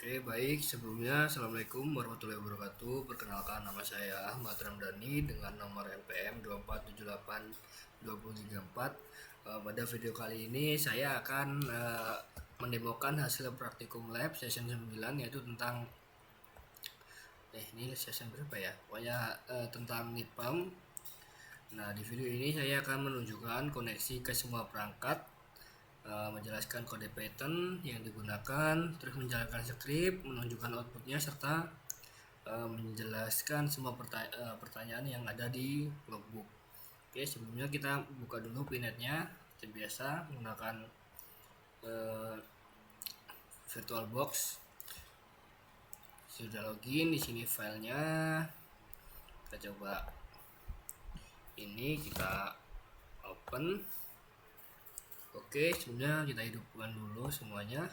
Oke, baik. Sebelumnya, Assalamualaikum warahmatullahi wabarakatuh. Perkenalkan, nama saya Ahmad Ramdhani dengan nomor NPM 2478234. Pada video kali ini, saya akan mendemokan hasil praktikum lab session 9, yaitu tentang ini session berapa ya? Pokoknya tentang NIPAM. Nah, di video ini saya akan menunjukkan koneksi ke semua perangkat, menjelaskan kode Python yang digunakan, terus menjalankan script, menunjukkan outputnya, serta menjelaskan semua pertanyaan yang ada di logbook. Oke, sebelumnya kita buka dulu pinetnya seperti biasa menggunakan VirtualBox. Sudah login, di sini filenya. Kita coba ini, kita open. Oke, sebelumnya kita hidupkan dulu semuanya.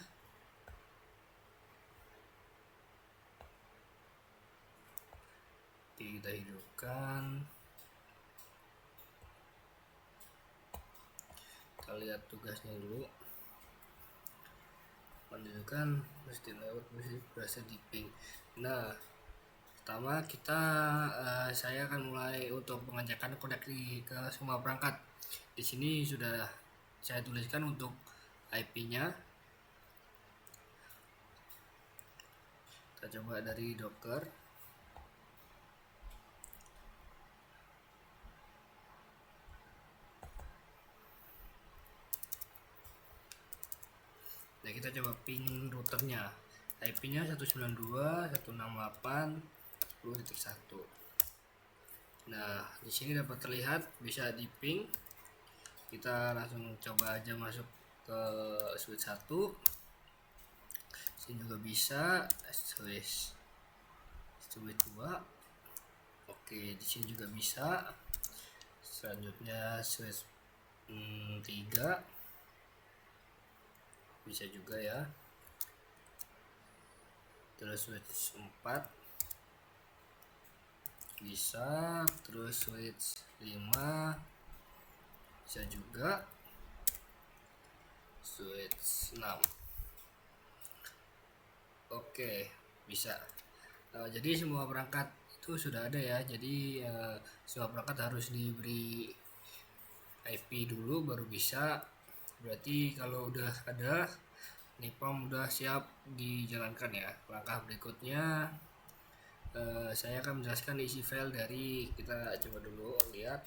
Kita hidupkan. Kita lihat tugasnya dulu. Menunjukkan mesti lewat berasa di ping. Nah, pertama saya akan mulai untuk mengajarkan koneksi ke semua perangkat. Di sini sudah saya tuliskan untuk IP-nya. Kita coba dari Docker. Nah, kita coba ping routernya. IP-nya 192.168.10.1. Nah, di sini dapat terlihat bisa di ping. Kita langsung coba aja masuk ke switch 1. Sini juga bisa switch 2. Oke, di sini juga bisa. Selanjutnya switch 3 bisa juga ya. Terus switch 4 bisa, terus switch 5 bisa juga, switch 6. Oke, bisa. Jadi semua perangkat itu sudah ada ya. Jadi semua perangkat harus diberi IP dulu baru bisa. Berarti kalau udah ada, NIPAM udah siap dijalankan ya. Langkah berikutnya saya akan menjelaskan isi file dari, kita coba dulu lihat.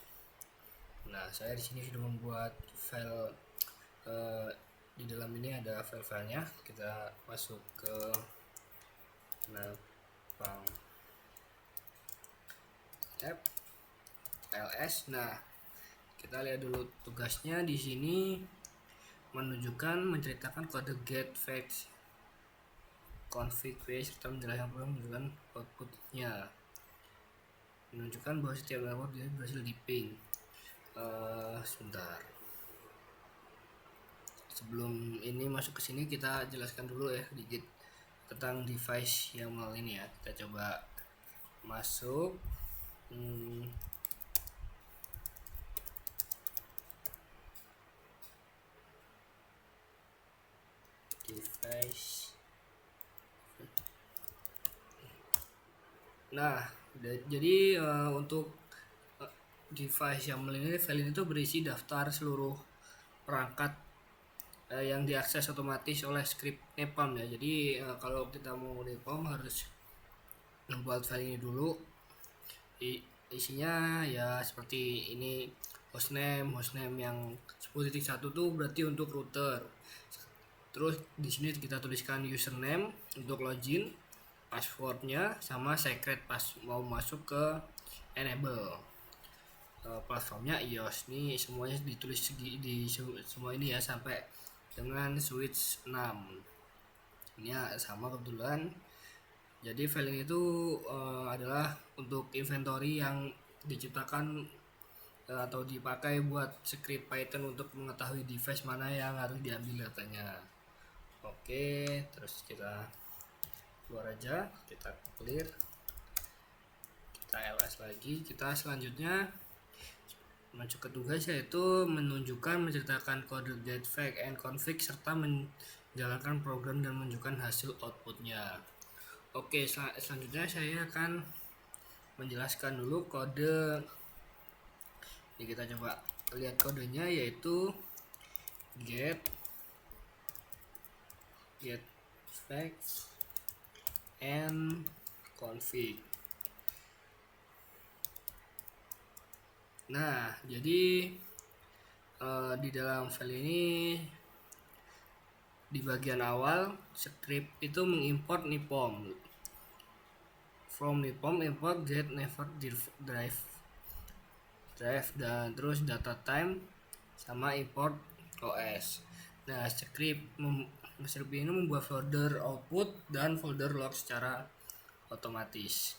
Nah, saya di sini sudah membuat file, di dalam ini ada file-filenya. Kita masuk ke NIPAM app ls. Nah, kita lihat dulu tugasnya. Di sini menceritakan kode get fetch config page serta menunjukkan outputnya, menunjukkan bahwa setiap output dia berhasil di ping. Sebentar, sebelum ini masuk ke sini kita jelaskan dulu ya sedikit tentang device YAML ini ya. Kita coba masuk device. Nah, jadi untuk device YAML ini, file ini tuh berisi daftar seluruh perangkat yang diakses otomatis oleh script NIPAM ya. Jadi kalau kita mau NIPAM harus membuat file ini dulu. Isinya ya seperti ini: hostname yang 10.1 tuh berarti untuk router. Terus di sini kita tuliskan username untuk login, passwordnya, sama secret pas mau masuk ke enable. Platformnya iOS. Nih semuanya ditulis di semua ini ya, sampai dengan switch 6. Ini ya sama kebetulan. Jadi file ini itu adalah untuk inventory yang diciptakan atau dipakai buat script Python untuk mengetahui device mana yang harus diambil datanya. Oke, terus kita keluar aja, kita clear, kita ls lagi. Kita selanjutnya masuk ke tugas, yaitu menceritakan kode get fetch and config serta jalankan program dan menunjukkan hasil outputnya. Oke, selanjutnya saya akan menjelaskan dulu kode. Ini kita coba lihat kodenya, yaitu get facts and config. Nah, jadi di dalam file ini di bagian awal script itu mengimport nipom. From nipom import get never drive dan terus data time sama import OS. Nah, script ini membuat folder output dan folder log secara otomatis.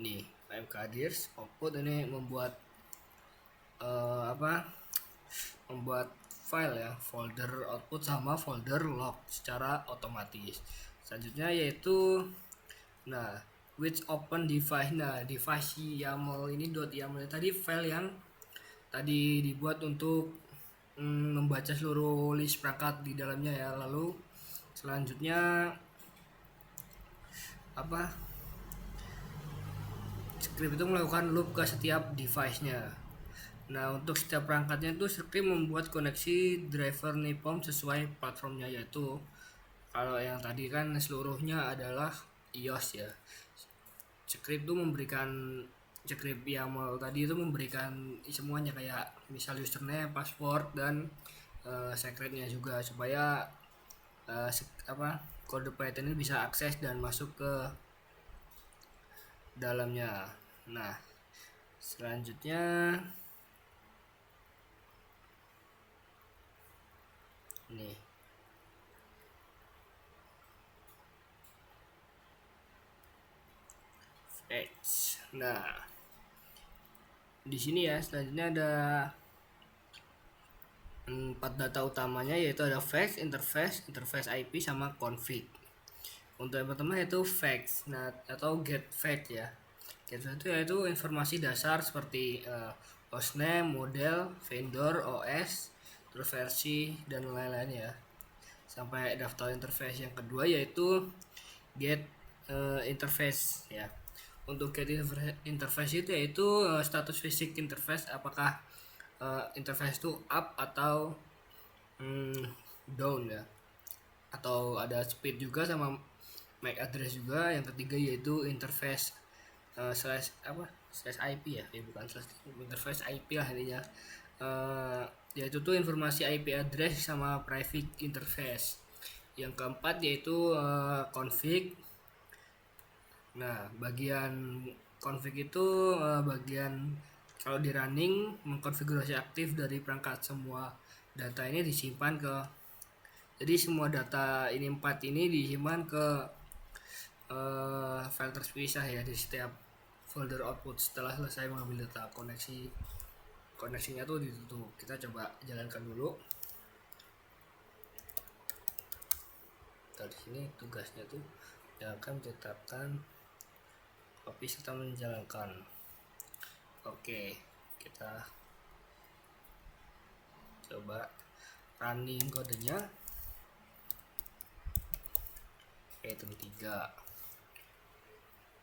Nih, mkdirs output ini membuat membuat file ya, folder output sama folder log secara otomatis. Selanjutnya yaitu which open device. Nah, device YAML ini .yaml tadi file yang tadi dibuat untuk membaca seluruh list perangkat di dalamnya ya. Lalu selanjutnya script itu melakukan loop ke setiap device-nya. Nah, untuk setiap perangkatnya itu script membuat koneksi driver nipom sesuai platformnya, yaitu kalau yang tadi kan seluruhnya adalah iOS ya. Script YAML tadi itu memberikan semuanya, kayak misal username, password, dan secretnya juga, supaya kode Python ini bisa akses dan masuk ke dalamnya. Nah, selanjutnya nih, facts. Nah, di sini ya selanjutnya ada 4 data utamanya, yaitu ada facts, interface IP, sama config. Untuk yang pertama yaitu facts, atau get fact ya. Get fact itu yaitu informasi dasar seperti hostname, model, vendor, OS, terus versi, dan lain-lain ya. Sampai daftar interface. Yang kedua yaitu get interface ya. Untuk get interface itu yaitu status fisik interface, apakah interface itu up atau down ya, atau ada speed juga sama MAC address juga. Yang ketiga yaitu interface slash IP ya, bukan slash, interface IP lah intinya. Yaitu tuh informasi IP address sama private interface. Yang keempat yaitu config. Nah, bagian config itu bagian kalau di running mengkonfigurasi aktif dari perangkat. Semua data ini disimpan jadi semua data ini 4 ini disimpan ke file terpisah ya di setiap folder output. Setelah selesai mengambil data, koneksinya tuh ditutup. Kita coba jalankan dulu. Dari sini tugasnya tuh akan tetapkan copy serta menjalankan. Oke, kita coba running kodenya. Item 3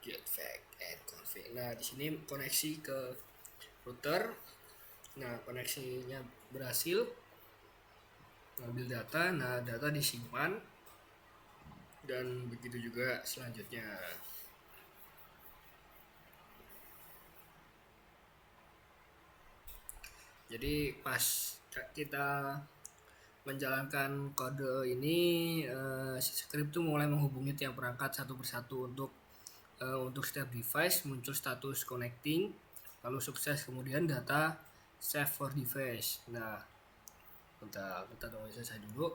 get fact and config. Nah, di sini koneksi ke router. Nah, koneksinya berhasil ngambil data. Nah, data disimpan, dan begitu juga selanjutnya. Jadi pas kita menjalankan kode ini, script itu mulai menghubungi tiap perangkat satu persatu. Untuk setiap device muncul status connecting, lalu sukses, kemudian data save for device. Nah, kita tunggu selesai dulu.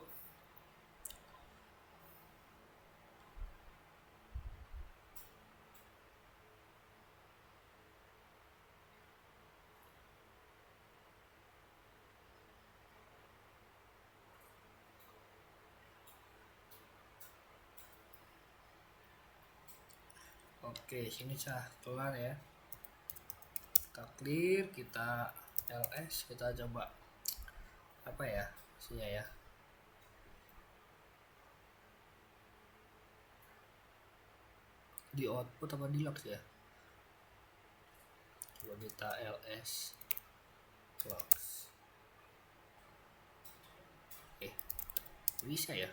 Oke, sini sudah kelar ya. Kita clear, kita ls, kita coba apa ya isinya ya. di output apa di logs ya? Coba kita ls logs. Bisa ya?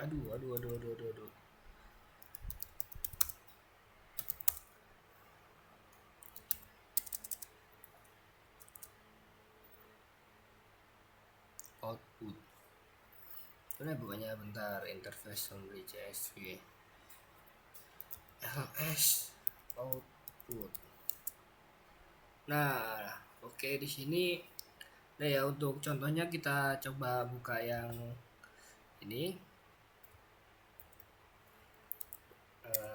Aduh. Output. Ini bukannya bentar, interface summary CSV. ls output. Nah, oke, di sini. Nah ya, untuk contohnya kita coba buka yang ini.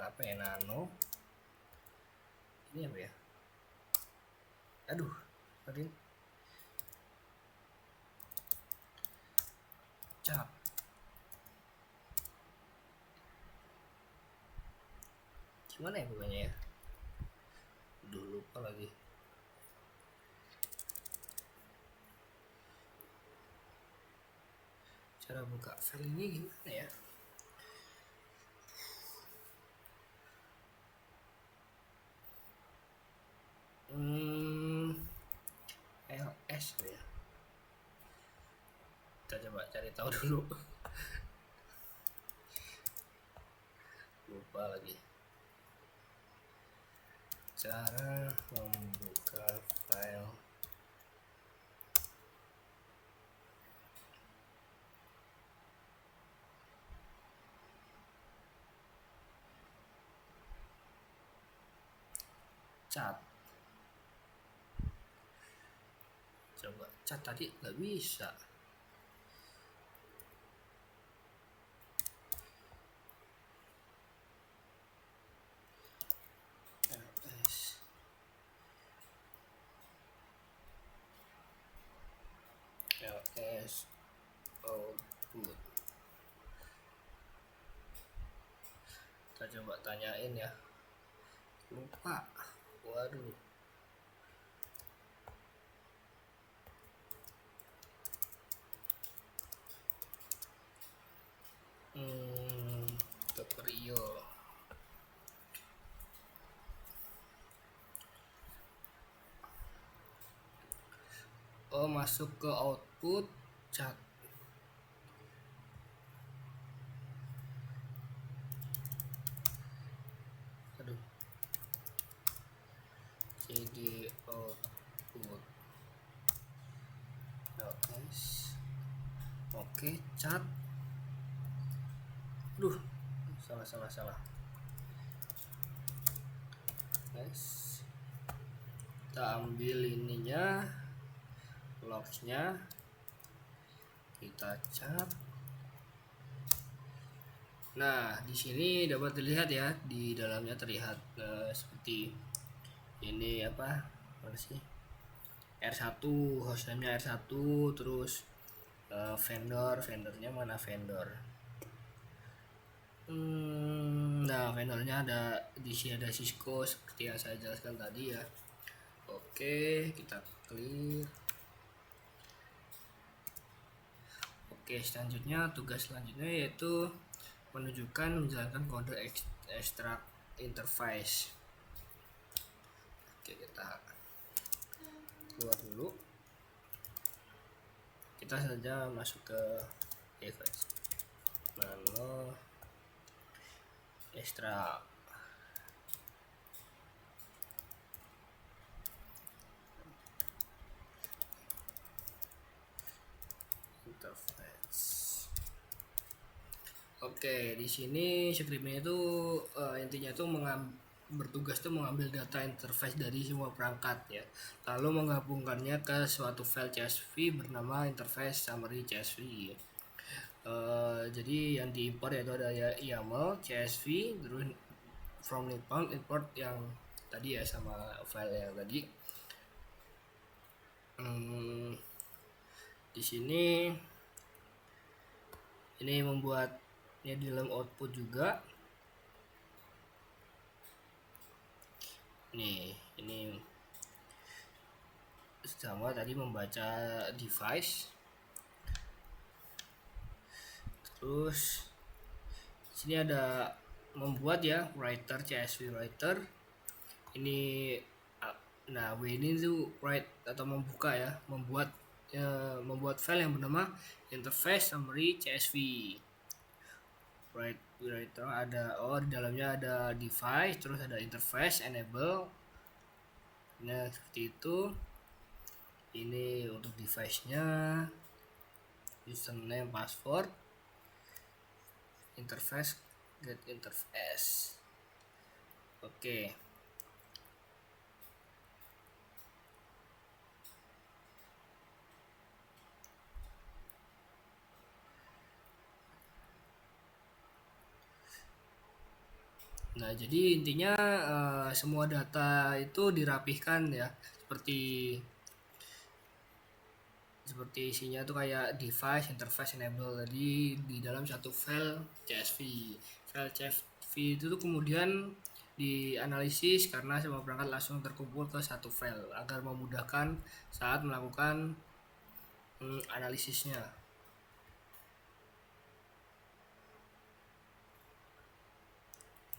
Apa ya, nano. Ini apa ya? Aduh, tadi cap. Gimana ya bukanya ya? Udah lupa lagi. Cara buka file ini gimana ya? ls ya. Kita coba cari tahu dulu. Lupa lagi. Cara membuka file cat. Coba cat tadi nggak bisa. ls output. Kita coba tanyain ya. Lupa. Waduh. Rio. Oh, masuk ke output cat. Aduh. Jadi output ls. Oke, cat. Duh, salah. Yes. Kita ambil ininya, logsnya, kita cat. Nah, di sini dapat dilihat ya, di dalamnya terlihat seperti ini apa sih? R1, hostname-nya R1, terus vendornya mana vendor? Nah, vendornya ada di sini, ada Cisco seperti yang saya jelaskan tadi ya. Oke, kita clear. Oke, selanjutnya tugas selanjutnya yaitu menjalankan kode extract interface. Oke, kita keluar dulu. Kita saja masuk ke device nano extract. Interface. Oke, di sini scriptnya itu intinya itu bertugas tuh mengambil data interface dari semua perangkat ya, lalu menggabungkannya ke suatu file CSV bernama interface summary CSV. Jadi yang diimport yaitu ada ya YAML CSV, terus from Nippon import yang tadi ya sama file yang tadi. Di sini ini membuatnya di dalam output juga. Ini sama tadi membaca device, terus Sini ada membuat ya, writer, CSV writer. Ini nah, W ini tuh write atau membuka ya, membuat file yang bernama interface summary CSV. Writer ada, di dalamnya ada device, terus ada interface enable. Nah, seperti itu. Ini untuk device-nya, username, password, interface, get interface. Oke. Nah, jadi intinya semua data itu dirapihkan ya, seperti isinya tuh kayak device, interface, enable tadi di dalam satu file CSV. File CSV itu tuh kemudian dianalisis karena semua perangkat langsung terkumpul ke satu file agar memudahkan saat melakukan analisisnya.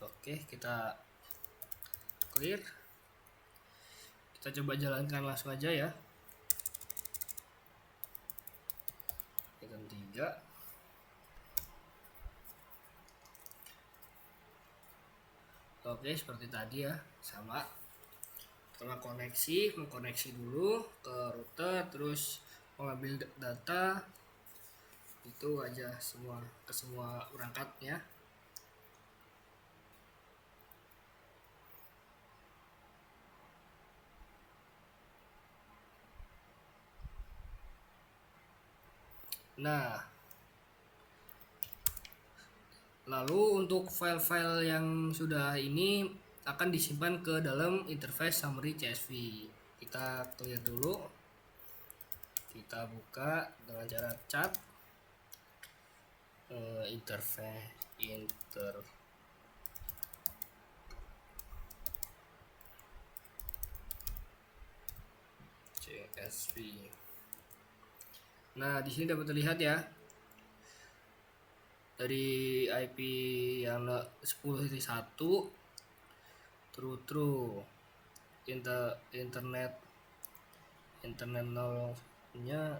Oke, kita clear. Kita coba jalankan langsung aja ya. Item 3. Oke, seperti tadi ya, sama. Setelah mengkoneksi dulu ke router, terus mengambil data, itu aja ke semua perangkatnya. Nah, lalu untuk file-file yang sudah ini akan disimpan ke dalam interface summary CSV. Kita clear dulu. Kita buka dengan cara cat interface CSV. Nah, di sini dapat terlihat ya, dari IP yang 10.1 true internet nolnya.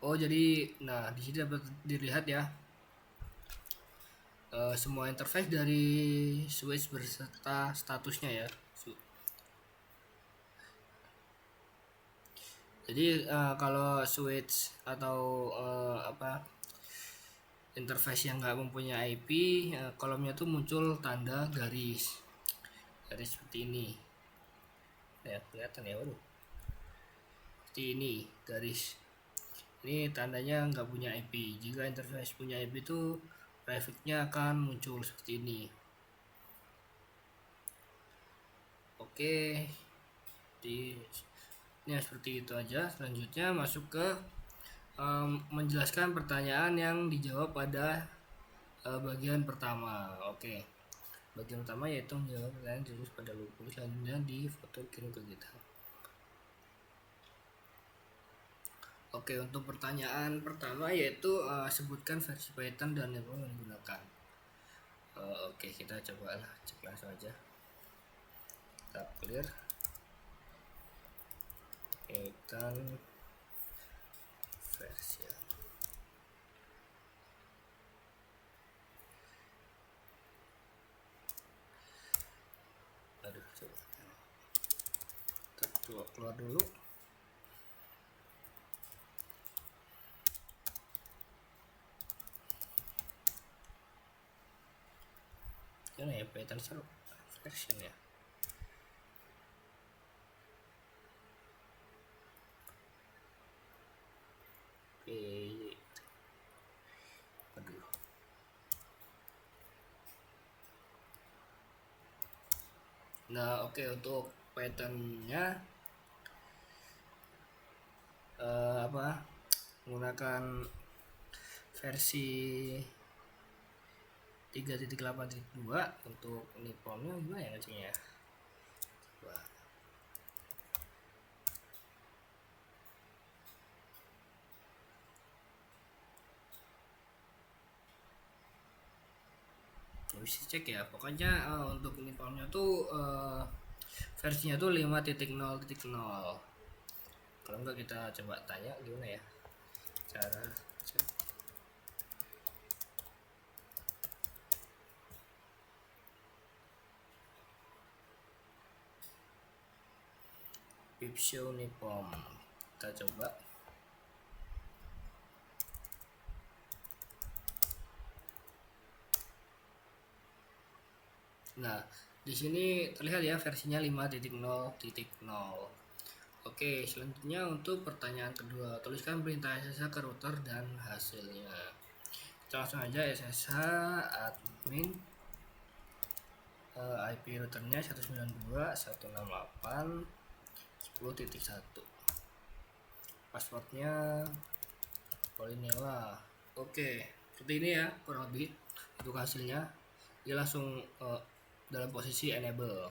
Jadi nah di sini dapat dilihat ya, semua interface dari switch berserta statusnya ya. Jadi kalau switch atau interface yang nggak mempunyai IP, kolomnya tuh muncul tanda garis seperti ini ya, kelihatan ya, waduh, seperti ini garis. Ini tandanya nggak punya IP. Jika interface punya IP itu prefix-nya akan muncul seperti ini. Oke, ini seperti itu aja. Selanjutnya masuk ke menjelaskan pertanyaan yang dijawab pada bagian pertama. Oke, bagian pertama yaitu menjawab pertanyaan terus pada logo, selanjutnya di foto kirim ke kita. Oke, untuk pertanyaan pertama yaitu sebutkan versi Python dan yang digunakan. Oke, kita coba cek langsung aja. Kita clear Python versi. Aduh, coba kita keluar dulu. Ini ya Python version ya. Aduh. Nah, oke, untuk Python-nya menggunakan versi 3.8.2 untuk ini formnya gimana ya ngeceknya? bisa cek ya. Pokoknya untuk Nipomnya tuh versinya tuh 5.0.0. Kalau enggak kita coba tanya gimana ya cara cek. Pipshow Nipom, kita coba. Nah, di sini terlihat ya versinya 5.0.0. Oke, selanjutnya untuk pertanyaan kedua, tuliskan perintah SSH ke router dan hasilnya. Kita langsung aja SSH admin, IP routernya 192.168.10.1, passwordnya Polinela. Oke, seperti ini ya kurang lebih untuk hasilnya. Dia langsung dalam posisi enable.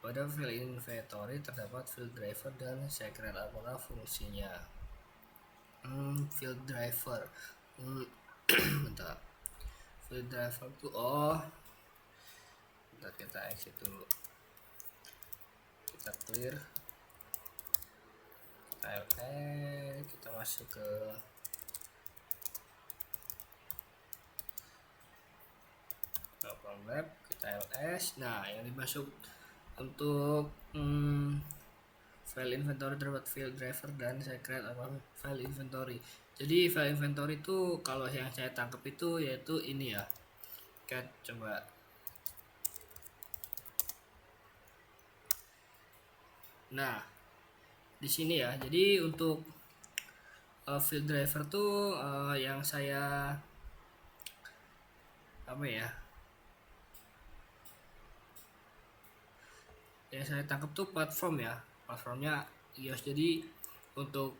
Pada file inventory terdapat field driver dan secret. Apakah fungsinya? Field driver. Bentar. Field driver tuh bentar, kita exit dulu. Kita clear. Kita masuk ke web, kita ls. Nah, yang dimasuk untuk file inventory terdapat field driver dan secret file inventory. Jadi file inventory itu kalau yang saya tangkap itu yaitu ini ya. Kita coba. Nah, di sini ya. Jadi untuk field driver tuh yang saya yang saya tangkap tuh platform ya, platformnya iOS. Jadi untuk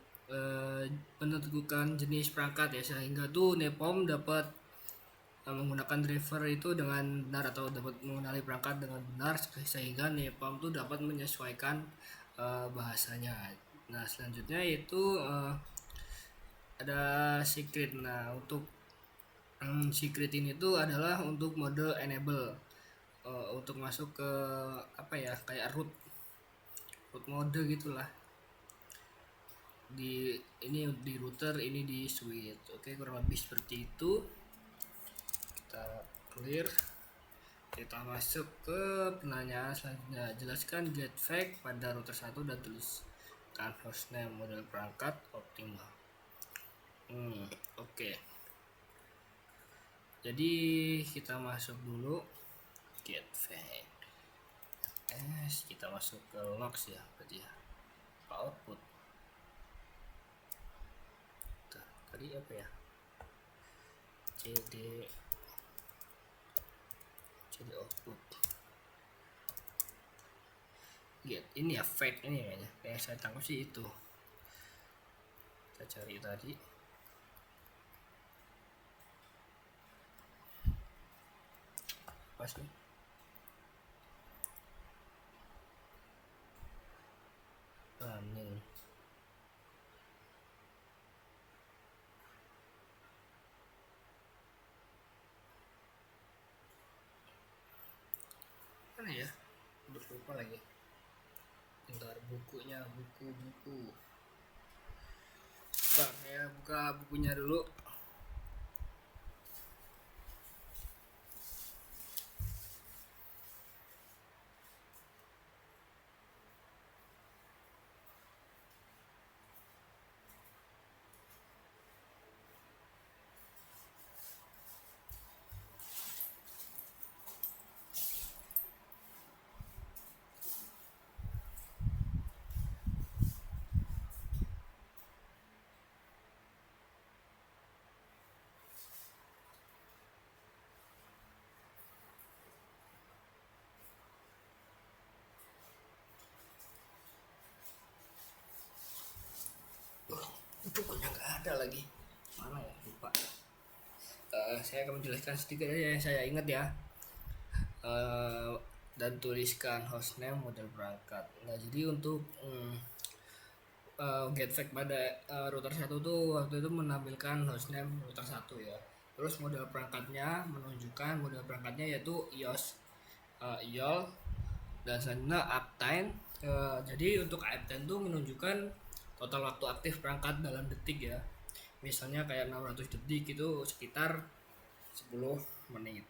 menentukan jenis perangkat ya, sehingga tuh Nepom dapat menggunakan driver itu dengan benar atau dapat mengenali perangkat dengan benar, sehingga Nepom tuh dapat menyesuaikan bahasanya. Nah, selanjutnya itu ada secret. Nah, untuk secret ini tuh adalah untuk mode enable, untuk masuk ke kayak root mode gitulah. Ini di router, ini di switch. Oke, kurang lebih seperti itu. Kita clear. Kita masuk ke pertanyaan selanjutnya. Jelaskan get fake pada router 1 dan tuliskan hostname model perangkat optimal. Oke. Jadi kita masuk dulu get fake. Kita masuk ke logs ya, berarti ya. Output. Tadi apa ya? cd output. Get ini ya fake ini kayaknya. Yang saya tangkap sih itu. Kita cari tadi. Apa sih? Running. Mana ya? Udah lupa lagi. Bentar, bukunya, buku. Bang, ya buka bukunya dulu. Bukunya nggak ada lagi, mana ya, lupa. Saya akan menjelaskan sedikit aja yang saya ingat ya. Dan tuliskan hostname model perangkat. Nah, jadi untuk get fake pada router 1 tuh waktu itu menampilkan hostname router 1 ya. Terus model perangkatnya menunjukkan model perangkatnya yaitu iOS, IOL, dan selanjutnya uptime. Jadi untuk uptime itu menunjukkan total waktu aktif perangkat dalam detik ya. Misalnya kayak 600 detik itu sekitar 10 menit.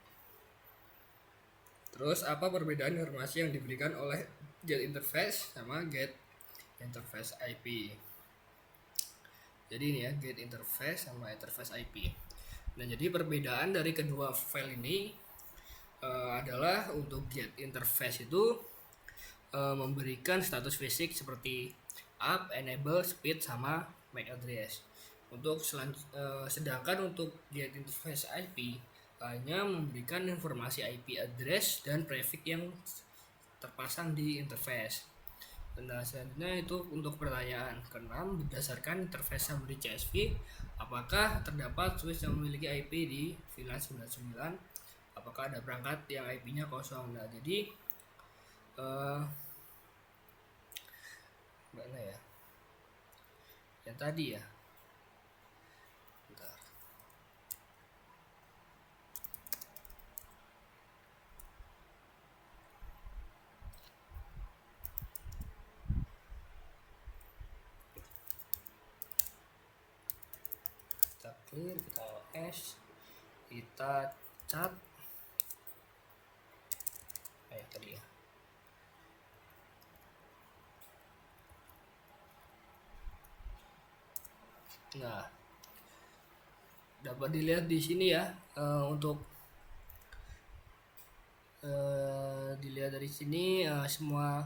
Terus apa perbedaan informasi yang diberikan oleh get interface sama get interface IP? Jadi ini ya, get interface sama interface IP. Nah, jadi perbedaan dari kedua file ini adalah untuk get interface itu memberikan status fisik seperti up, enable, speed, sama MAC address. Sedangkan untuk get interface IP hanya memberikan informasi IP address dan prefix yang terpasang di interface. Nah, selanjutnya itu untuk pertanyaan ke-6, berdasarkan interface summary CSV, apakah terdapat switch yang memiliki IP di VLAN 99? Apakah ada perangkat yang IP-nya kosong? Nah, jadi mana ya? Yang tadi ya. Bentar. Kita clear, kita OS, kita cat. Tadi ya. Nah, dapat dilihat di sini ya, untuk dilihat dari sini semua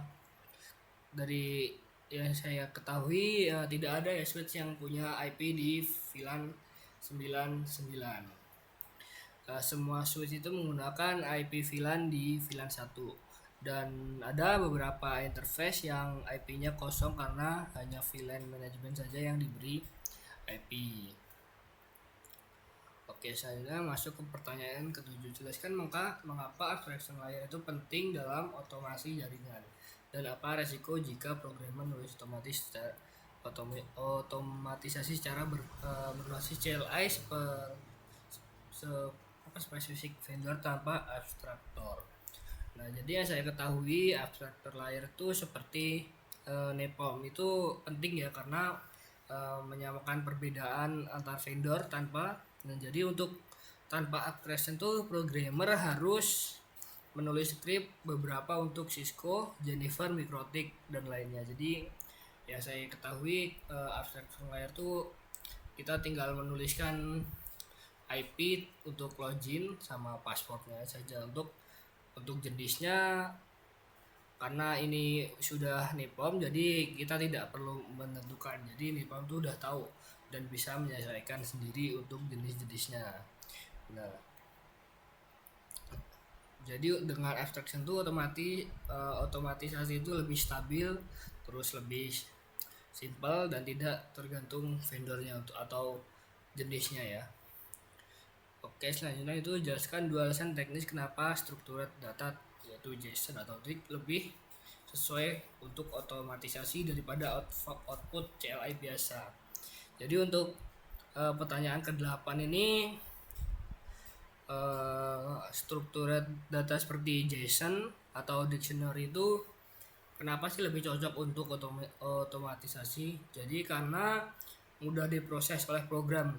dari yang saya ketahui tidak ada ya switch yang punya IP di VLAN 99. Semua switch itu menggunakan IP VLAN di VLAN 1, dan ada beberapa interface yang IP-nya kosong karena hanya VLAN manajemen saja yang diberi IP. Oke, saya masuk ke pertanyaan ke-7. Jelaskan mengapa abstraction layer itu penting dalam otomasi jaringan, dan apa resiko jika programmer menulis otomatisasi secara berbasis CLI spesifik vendor tanpa abstraktor. Nah, jadi yang saya ketahui abstraktor layer itu seperti NEPOM itu penting ya, karena menyamakan perbedaan antar vendor jadi untuk tanpa abstraction tuh programmer harus menulis script beberapa untuk Cisco, Juniper, Mikrotik, dan lainnya. Jadi ya saya ketahui abstraction layer tuh kita tinggal menuliskan IP untuk login sama passwordnya saja. Untuk jenisnya, karena ini sudah NIPOM, jadi kita tidak perlu menentukan. Jadi NIPOM itu udah tahu dan bisa menyesuaikan sendiri untuk jenis-jenisnya. Nah, jadi dengan abstraction itu otomatisasi itu lebih stabil, terus lebih simple dan tidak tergantung vendornya atau jenisnya ya. Oke, selanjutnya itu jelaskan dua alasan teknis kenapa struktur data yaitu JSON atau trig lebih sesuai untuk otomatisasi daripada output CLI biasa. Jadi untuk pertanyaan ke-8 ini, struktur data seperti JSON atau dictionary itu kenapa sih lebih cocok untuk otomatisasi? Jadi karena mudah diproses oleh program.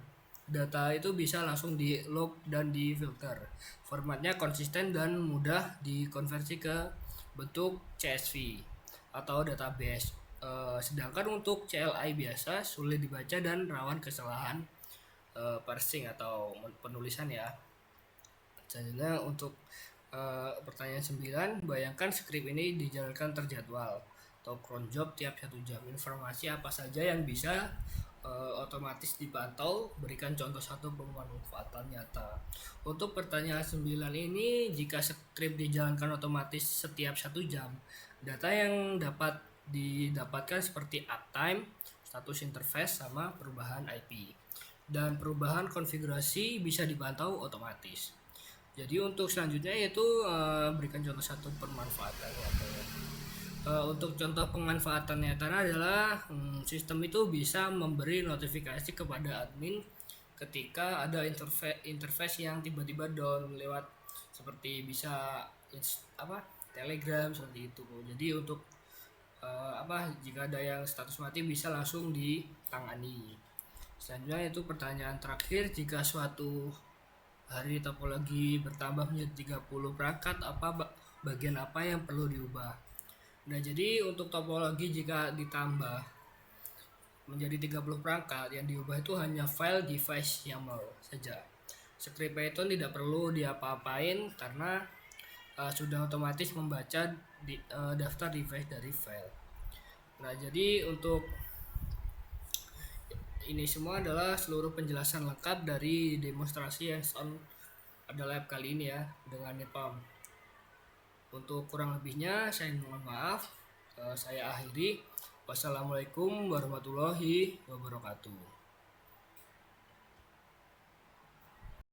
Data itu bisa langsung di log dan di filter. Formatnya konsisten dan mudah dikonversi ke bentuk CSV atau database. Sedangkan untuk CLI biasa sulit dibaca dan rawan kesalahan parsing atau penulisan ya. Selanjutnya untuk pertanyaan 9, bayangkan script ini dijalankan terjadwal atau cron job tiap 1 jam. Informasi apa saja yang bisa otomatis dipantau, berikan contoh satu pemanfaatan nyata. Untuk pertanyaan 9 ini, jika script dijalankan otomatis setiap 1 jam, data yang dapat didapatkan seperti uptime, status interface, sama perubahan IP, dan perubahan konfigurasi bisa dipantau otomatis. Jadi untuk selanjutnya yaitu berikan contoh satu pemanfaatan nyata. Untuk contoh pemanfaatan nyata adalah sistem itu bisa memberi notifikasi kepada admin ketika ada interface yang tiba-tiba down lewat seperti bisa Telegram seperti itu. Jadi untuk jika ada yang status mati bisa langsung ditangani. Selanjutnya itu pertanyaan terakhir, jika suatu hari topologi bertambah menjadi 30 perangkat, bagian apa yang perlu diubah? Nah, jadi untuk topologi jika ditambah menjadi 30 perangkat, yang diubah itu hanya file device YAML saja. Script Python tidak perlu diapa-apain karena sudah otomatis membaca daftar device dari file. Nah, jadi untuk ini semua adalah seluruh penjelasan lengkap dari demonstrasi hands-on pada lab kali ini ya dengan Nepal. Untuk kurang lebihnya saya mohon maaf. Saya akhiri. Wassalamualaikum warahmatullahi wabarakatuh.